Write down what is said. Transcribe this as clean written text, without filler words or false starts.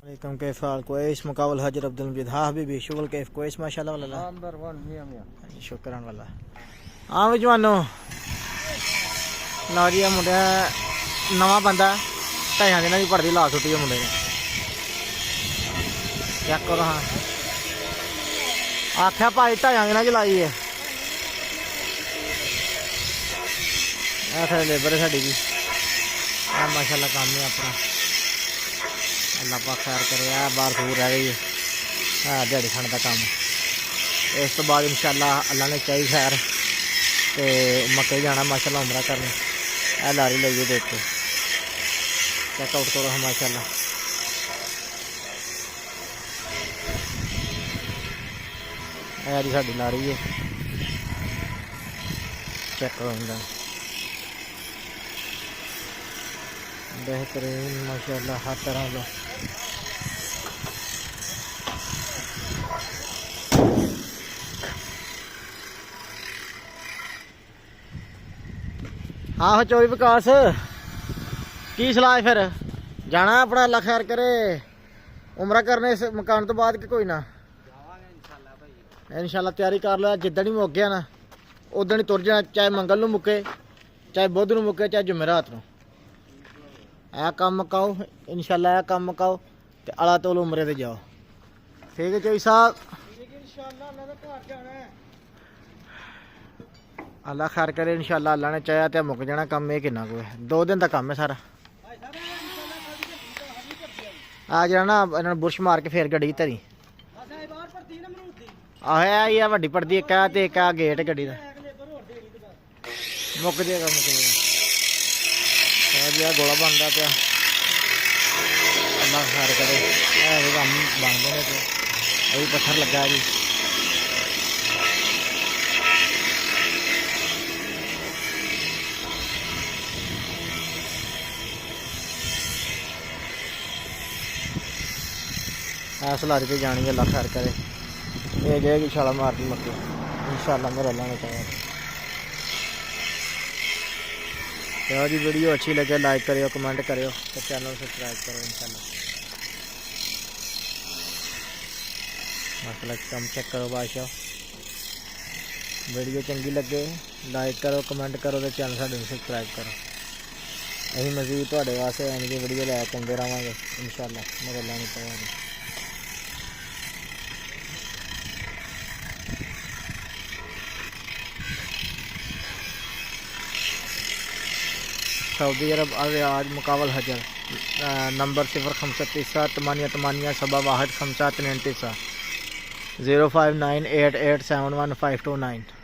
वालेकुम कैफ हाल कोइस मुकाबल हजर अब्दुल मजीद हाँ हबीबी शुगल कैफ कोइस माशाल्लाह वाला नंबर 1 मियां मियां शुक्रान वाला हाँ भी जवानो लो जी मुंडे नवा बंदा ढाइया दिन की भरती ला सुट्टी मुंडे ने चेक करो हाँ आख्या भाई ढाइया दिन की लाई है लेबर है साड़ी भी माशाल्लाह काम है अपना अल्लाह पाक खैर करे बाहर दूर रह गई है दिहाड़ी खाने का काम इस तो बाद इंशाल्लाह अल्लाह ने चाहिए खैर तो मक्के जाना माशाल्लाह उमरा करने लारी लाइए देखो चेकआउट करो हम माशाल्लाह जी साड़ी लारी है चेक करो इनका बेहतरीन माशाल्लाह हर तरह का हाँ हो चौबी विकास की सलाह फिर जाना अपना अल्लाह खैर करे उमरा करने इस मकान तो बाद कि कोई ना इंशाल्लाह तैयारी कर लो जिदन ही मुक गया ना उदन ही तुर जाना चाहे मंगल नूं मुके चाहे बुध नूं मुके चाहे जुमेरात नूं ए कम मकाओ इंशाल्लाह ए कम मकाओ तो अला तोल उमरे ते जाओ ठीक है चौबी साहब अल्लाह खैर करे इंशाल्लाह अल्लाह ने चाहा तो मुक जाना कम ये किन्ना कोई 2 दिन का काम है सारा आ जाना ना इन्होंने बुरश मार के फिर गड्डी धरी आहो ये वड्डी पड़ती एक है तो एक है गेट गड्डी का मुक जाएगा जी गोला बनता पाया अल्लाह खैर करे कम बनते हैं अभी पत्थर लगा जी सलारी पे जानी है अल्लाह खैर करे ये जाएगी छाला मारती मक्के इंशाल्लाह मेरा अल्लाह ने चाहा तो जी वीडियो अच्छी लगे लाइक करियो कमेंट करियो तो चैनल सब्सक्राइब करो इंशाल्लाह मसला कम चेक करो बादशाह वीडियो चंगी लगे लाइक करो कमेंट करो तो चैनल साडे सब्सक्राइब करो अभी मजीद तुहाडे वास्ते एवं दी वीडियो लैके आंदे रहांगे इंशाल्लाह मेरे अल्लाह ने चाहा सऊदी अरब आज मुकाबल हजर नंबर 053 0598871 529